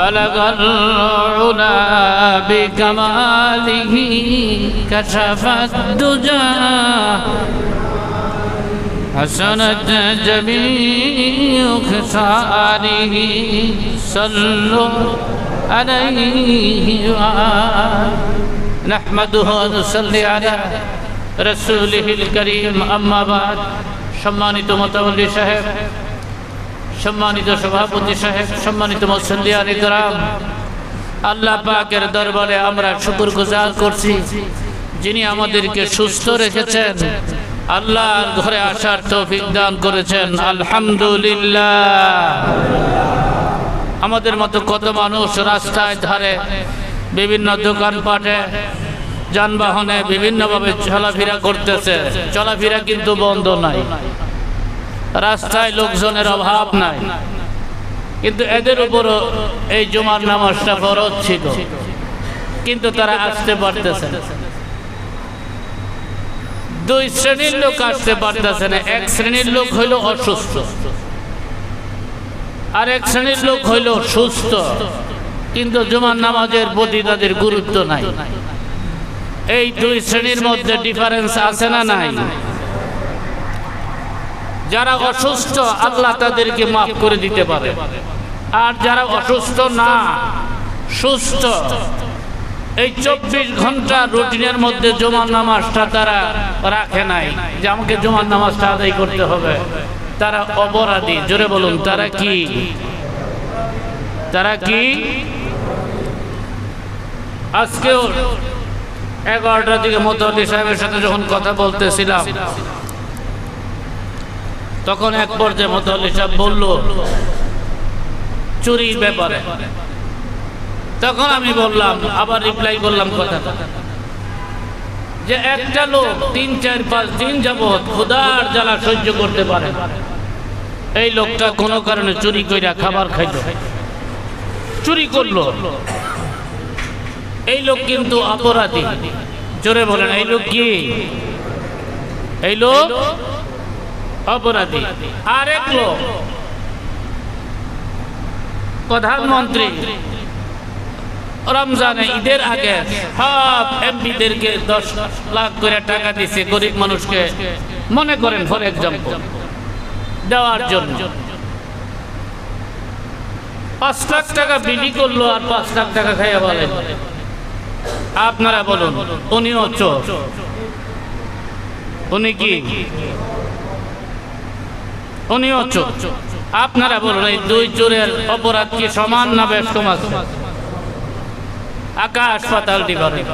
بلغ العلا بكماله كشف الدجى حسنت جميع خصاله صلوا عليه نحمده ونصلي على رسوله الكريم أما بعد সম্মানিত মুতাওয়াল্লি সাহেব, সম্মানিত সভাপতি সাহেব, সম্মানিত মুসল্লিয়ান ইকরাম, আল্লাহ পাকের দরবারে আমরা শুকরগুজার করছি যিনি আমাদেরকে সুস্থ রেখেছেন, আল্লাহর ঘরে আসার তৌফিক দান করেছেন। আলহামদুলিল্লাহ। আমাদের মতো কত মানুষ রাস্তায় ধারে বিভিন্ন দোকানপাটে যানবাহনে বিভিন্নভাবে চলাফেরা করতেছে, চলাফেরা কিন্তু বন্ধ নাই, রাস্তায় লোকজনের অভাব নাই, কিন্তু এদের উপরও এই জুমার নামাজটা ফরজ ছিল, কিন্তু তারা আসতে পারতেছে না। দুই শ্রেণীর লোক আসতে পারতেছে না। এক শ্রেণীর লোক হইল অসুস্থ, আর এক শ্রেণীর লোক হইল সুস্থ, কিন্তু জুমার নামাজের প্রতি তাদের গুরুত্ব নাই। এই দুই শ্রেণীর মধ্যে ডিফারেন্স আছে না নাই? যারা অসুস্থ আল্লাহ তাদেরকে মাফ করে দিতে পারে, আর যারা অসুস্থ না, সুস্থ, এই 24 ঘন্টা রুটিনের মধ্যে জুমার নামাজটা তারা রাখে নাই যে আমাকে জুমার নামাজটা আদায় করতে হবে, তারা অপরাধী। জোরে বলুন, তারা কি? তারা কি? আজকেও 11টার দিকে মুতাওয়াল্লি সাহেবের সাথে যখন কথা বলতেছিলাম, তখন এক পর্যায়ে মুতাওয়াল্লি সাহেব বলল চুরির ব্যাপারে। তখন আমি বললাম, আবার রিপ্লাই করলাম কথাটা, যে একটা লোক 3-4-5 দিন যাবৎ ক্ষুধার জ্বালা সহ্য করতে পারে, এই লোকটা কোনো কারণে চুরি কইরা খাবার খাইল, চুরি করলো, এই লোক কিন্তু অপরাধী। জোরে বলেন, এই লোক কি? এই লোক অপরাধী। আরেক লোক প্রধানমন্ত্রী রমজানে ঈদের আগে সব এমপিদেরকে 10 লাখ করে টাকা দিছে গরিব মানুষকে, মনে করেন ফর এক্সাম্পল, দেওয়ার জন্য 5 লাখ টাকা বিলি করলো আর 5 লাখ টাকা খাইয়া বলেন। আপনারা বলুন, উনিও চোর? উনি কি? উনিও চোর। আপনারা বলুন, এই দুই চোরের অপরাধ কি সমান না বেশ কম আছে? আকাশ পাতাল ডিফারেন্স।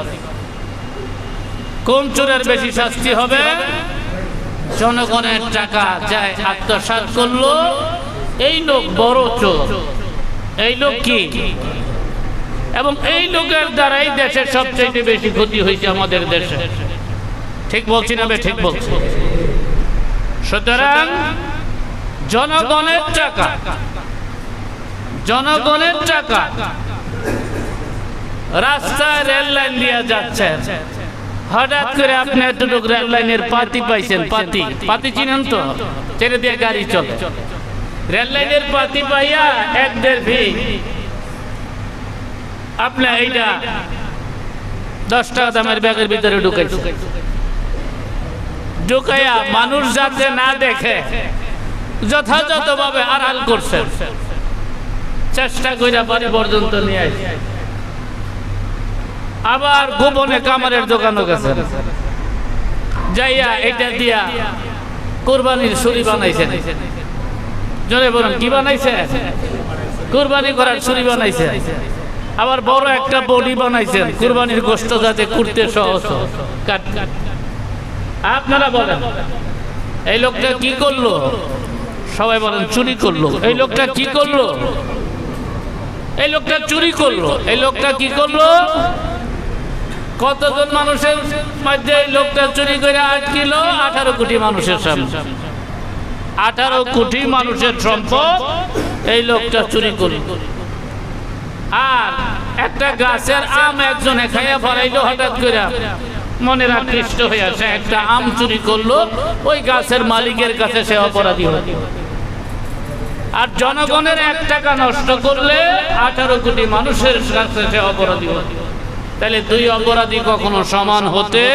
কোন চোরের বেশি শাস্তি হবে? জনগণের টাকা যায় আত্মসাৎ করলো, এই লোক বড় চোর। এই লোক কি? এবং এই লোকের দ্বারাই দেশের সবচেয়ে বেশি ক্ষতি হয়েছে আমাদের দেশে। ঠিক বলছি না? ঠিক বলছি। সুতরাং জনগণের টাকা, জনগণের টাকা রাস্তায় রেল লাইন দিয়ে যাচ্ছে, হঠাৎ করে আপনি এতটুকু রেল লাইনের পাতি পাইছেন। পাতি, পাতি চিনেন তো? ছেড়ে দিয়ে গাড়ি চলে, রেল লাইনের পাতি পাইয়া 1-1.5 ফিট আপনি এইটা 10 টাকা দামের ব্যাগের ভিতরে ঢুকাইছে, ঢুকাইয়া মানুষ যাতে না দেখে যথাযথভাবে আড়াল করছে, চেষ্টা কইরা বাড়ি পর্যন্ত নিয়ে আসে। আবার গোপনে কামারের দোকানও গেছে, যাইয়া এটা দিয়া কুরবানির ছুরি বানাইছেন। জোরে বলুন, কি বানাইছে? কুরবানি করার ছুরি বানাইছে। আবার বড় একটা বডি বানাইছেন, কুরবানির গোশত যাতে কুড়তে সহজ। আপনারা বলেন, এই লোকটা কি করলো? সবাই বলেন চুরি করলো। এই লোকটা কি করলো? এই লোকটা চুরি করলো। এই লোকটা কি করলো? কতজন মানুষের মধ্যে এই লোকটা চুরি করে আটকিল? 18 কোটি মানুষের সামনে। 18 কোটি মানুষের সম্পদ এই লোকটা চুরি করলো। আর একটা গাছের আম একজনে খাইয়া ফলাইলো, হঠাৎ করে মনের আকৃষ্ট হয়ে আসে একটা আম চুরি করলো, ওই গাছের মালিকের কাছে সে অপরাধী হলো। আর জনগণের 1 টাকা নষ্ট করলে 18 কোটি মানুষের কাছে সে অপরাধী হয়। তাহলে 2 অপরাধী কখনো সমান হতে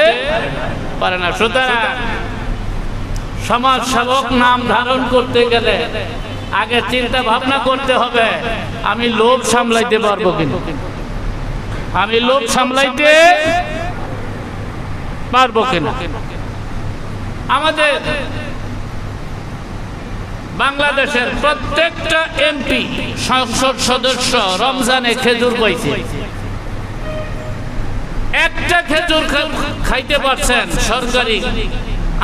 পারে না। সুতরাং সমাজ সেবক নাম ধারণ করতে গেলে আগে চিন্তা ভাবনা করতে হবে, আমি লোভ সামলাইতে পারবো কিনা, আমি লোভ সামলাইতে পারবো কিনা। আমাদের বাংলাদেশের প্রত্যেকটা এমপি সংসদ সদস্য রমজানে খেজুর পাইছে। একটা খেজুর খাইতে পারছেন সরকারি,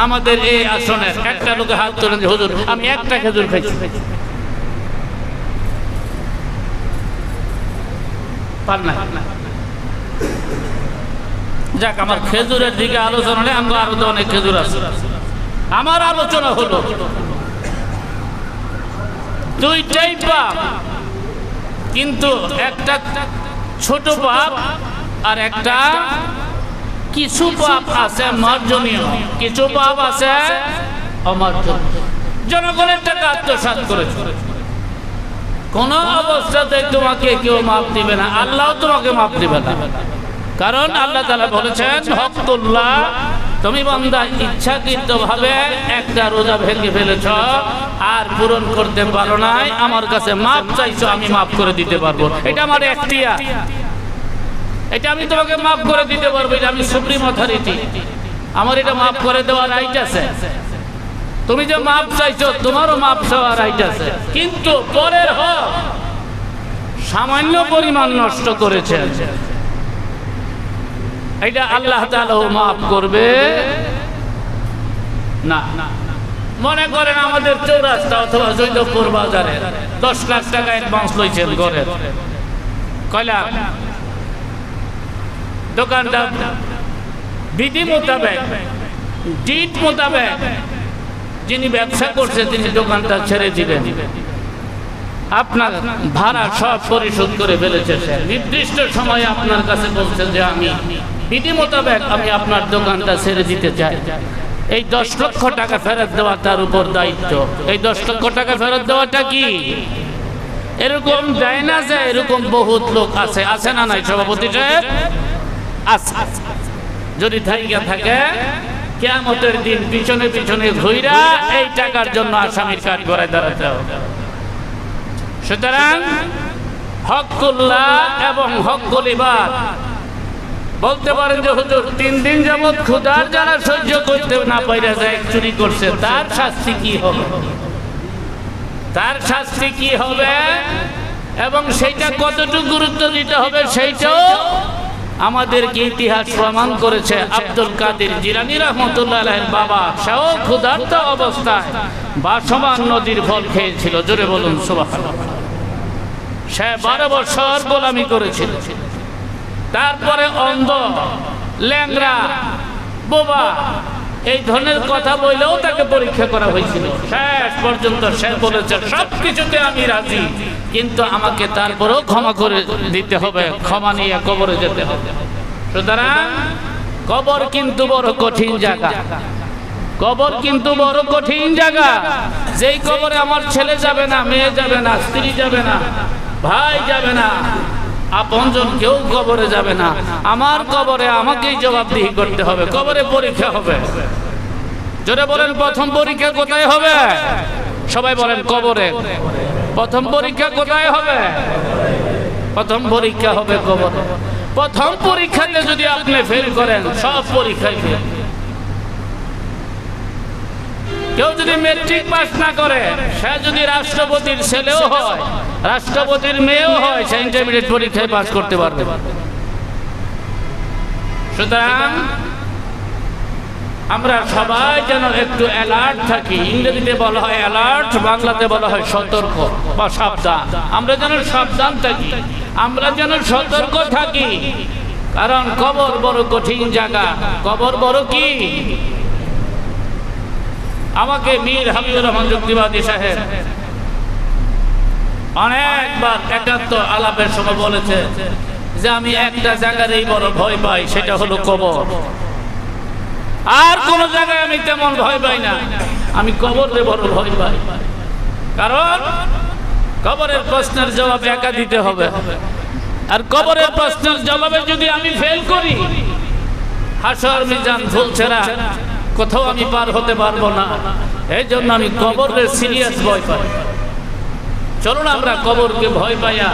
আমাদের এই আসনের একটা লোকে হাত তুলে যে হুজুর আমি একটা খেজুর খাইছি, পার না। যাক, আমার খেজুরের দিকে আলোচনা নেই, আমরা আরো তো অনেক খেজুর আছে। আমার আলোচনা হলো 2টাই পাপ, কিন্তু একটা ছোট পাপ আর একটা কিছু পাপ আছে মার্জনীয়, কিছু পাপ আছে অমার্জনীয়। জনগণের টাকা আত্মসাৎ করেছে, কোন অবস্থাতে তোমাকে কেউ মাফ দিবে না, আল্লাহ তোমাকে মাফ দিবে না। কারণ আল্লাহ তাআলা বলেছেন হকুল্লাহ, তুমি বান্দা ইচ্ছাকৃত ভাবে একটা রোজা ভেঙে ফেলেছ আর পূরণ করতে পারো নাই, আমার কাছে মাফ চাইছো, আমি মাফ করে দিতে পারবো। এটা আমার এখতিয়ার, এটা আমি তোমাকে মাফ করে দিতে পারবো, এটা আমি সুপ্রিম অথরিটি, আমার এটা মাফ করে দেওয়ার রাইট আছে। তুমি যে মাফ চাইছো তোমারও মাফ চাওয়ার রাইট আছে, কিন্তু পরের হক সামান্য পরিমাণ নষ্ট করেছেন, এটা আল্লাহ তাআলা মাফ করবে না। মনে করেন আমাদের চৌরাস্তা অথবা জৈদপুর বাজারে 10 লাখ টাকা অ্যাডভান্স লইছেন ঘরের, কয়লা দোকানদার বিধি মোতাবেক, ডিট মোতাবেক যিনি ব্যবসা করছে তিনি দোকানটা ছেড়ে দিবেন, আপনার ভাড়া সব পরিশোধ করে ফেলেছে, নির্দিষ্ট সময়ে আপনার কাছে বলছেন যে আমি বিধি মোতাবেক আমি আপনার দোকানটা ছেড়ে দিতে চাই। এই 10 লক্ষ টাকা ফেরত দেওয়া তার উপর দায়িত্ব। এই 10 লক্ষ টাকা ফেরত দেওয়াটা কি এরকম যায় না যে এরকম বহুত লোক আছে, আছে না নাই সভাপতি সাহেব? আছে। যদি থাকে কিয়ামতের দিন পিছনে পিছনে ঘুইরা এই টাকার জন্য আসামির কাঠ গড়ায় দাঁড়াতে হবে। সুতরাং হকুল্লাহ এবং হকুল ইবাদ, বলতে পারেন যে হুজুর 3 দিন যাবত ক্ষুধার যারা সহ্য করতে না পাইরা যায় চুরি করছে, তার শাস্তি কি হবে, তার শাস্তি কি হবে এবং সেইটা কতটুকু গুরুত্ব দিতে হবে সেইটাও আমাদেরকে ইতিহাস প্রমাণ করেছে। আব্দুল কাদের জিলানী রাহমাতুল্লাহ আলাইহির বাবা সেও ক্ষুধার্ত অবস্থায় ভাসমান নদীর ফল খেয়েছিল, জোরে বলুন সুবহানাল্লাহ। সে 12 বছর গোলামি করেছিল, তারপরে অন্ধ, ল্যাংড়া, বোবা এই ধরনের কথা বললেও তাকে পরীক্ষা করা হয়েছিল। শেষ পর্যন্ত সে বলেছে সবকিছুতে আমি রাজি, কিন্তু আমাকে তারপরেও ক্ষমা করে দিতে হবে, ক্ষমা নিয়ে কবরে যেতে হবে। সুতরাং কবর কিন্তু বড় কঠিন জায়গা, কবর কিন্তু বড় কঠিন জায়গা। যেই কবরে আমার ছেলে যাবে না, মেয়ে যাবে না, স্ত্রী যাবে না, ভাই যাবে না, আপনজন কেউ কবরে যাবে না, আমার কবরে আমাকেই জবাবদিহি করতে হবে, কবরে পরীক্ষা হবে। জোরে বলেন প্রথম পরীক্ষা কোথায় হবে? সবাই বলেন কবরে। প্রথম পরীক্ষা কোথায় হবে? প্রথম পরীক্ষা হবে কবরে। প্রথম পরীক্ষাতে যদি আপনি ফেল করেন সব পরীক্ষায় ফেল। কেউ যদি মেট্রিক পাস না করে, সে যদি রাষ্ট্রপতির ছেলেও হয়, রাষ্ট্রপতির মেয়েও হয়, সে ইন্টারমিডিয়েট পরীক্ষায় পাস করতে পারবে। সুতরাং আমরা সবাই যেন একটু অ্যালার্ট থাকি। ইংরেজিতে বলা হয় অ্যালার্ট, বাংলাতে বলা হয় সতর্ক বা সাবধান। আমরা যেন সাবধান থাকি, আমরা যেন সতর্ক থাকি, কারণ কবর বড় কঠিন জায়গা। কবর বড় কি? আমাকে মীর হাবিবুর রহমান যুক্তিবাদী সাহেব অনেকবার একান্ত আলাপের সময় বলেছে যে আমি একটা জায়গারই বড় ভয় পাই, সেটা হলো কবর। আর কোন জায়গায় আমি তেমন ভয় পাই না, আমি কবরে বড় ভয় পাই। কারণ কবরের প্রশ্নের জবাব একা দিতে হবে। আর কবরের প্রশ্নের জবাবে যদি আমি ফেল করি, হাসর মিজান ফুলছেরা কোথাও আমি পার হতে পারবো না। এই জন্য আমি কবরের সিরিয়াস ভয় পাই। চলুন আমরা কবরকে ভয় পাইয়া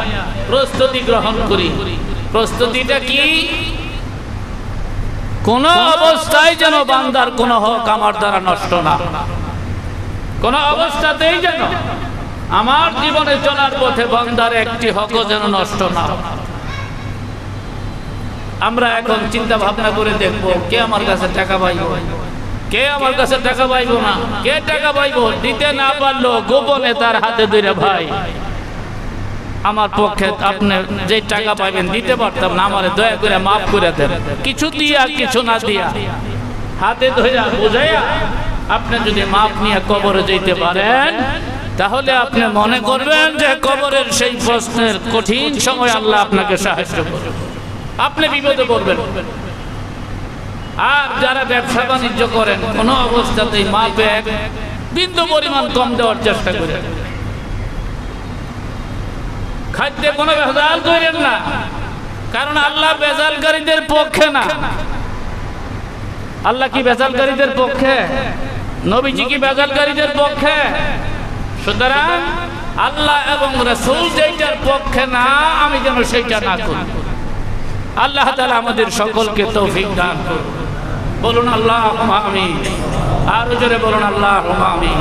প্রস্তুতি গ্রহণ করি। প্রস্তুতিটা কি? কোন অবস্থায় যেন বান্দার কোন হক আমার দ্বারা নষ্ট না, কোন অবস্থাতেই যেন আমার জীবনে চলার পথে বান্দার একটি হকও যেন নষ্ট না। আমরা এখন চিন্তা ভাবনা করে দেখব, কে আমার কাছে টাকা পাইব, কে আমার কাছে টাকা পাইব না, কে টাকা পাইব দিতে না পারলো গোপনে তার হাতে ধরে, ভাই আমার পক্ষে আপনি যে টাকা পাইবেন দিতে পারতাম না, আমার দয়া করে মাফ করে দেন। কিছু দিয়া কিছু না দিয়া হাতে ধরে বুঝাইয়া আপনি যদি মাপ নিয়ে কবরে যেতে পারেন, তাহলে আপনি মনে করবেন যে কবরের সেই প্রশ্নের কঠিন সময় আল্লাহ আপনাকে সাহায্য করবে, আপনি বিপদে পড়বেন। আর যারা ব্যবসা বাণিজ্য করেন, কোনো অবস্থাতেই মাপে এক বিন্দু পরিমাণ কম দেওয়ার চেষ্টা করেন। খাদ্যে কোনো ভেজাল করেন না, কারণ আল্লাহ ভেজালকারীদের পক্ষে না। আল্লাহ কি ভেজালকারীদের পক্ষে? নবীজি কি ভেজালকারীদের পক্ষে? সুতরাং আল্লাহ এবং রাসূল যেটার পক্ষে না, আমি যেন সেইটা না করি। আল্লাহ তাআলা আমাদের সকলকে তৌফিক দান করুন। বলুন আল্লাহুম্মা আমিন। আর জোরে বলুন আল্লাহুম্মা আমিন।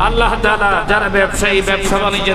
আল্লাহ তাআলা যারা ব্যবসায়ী, ব্যবসা বাণিজ্যের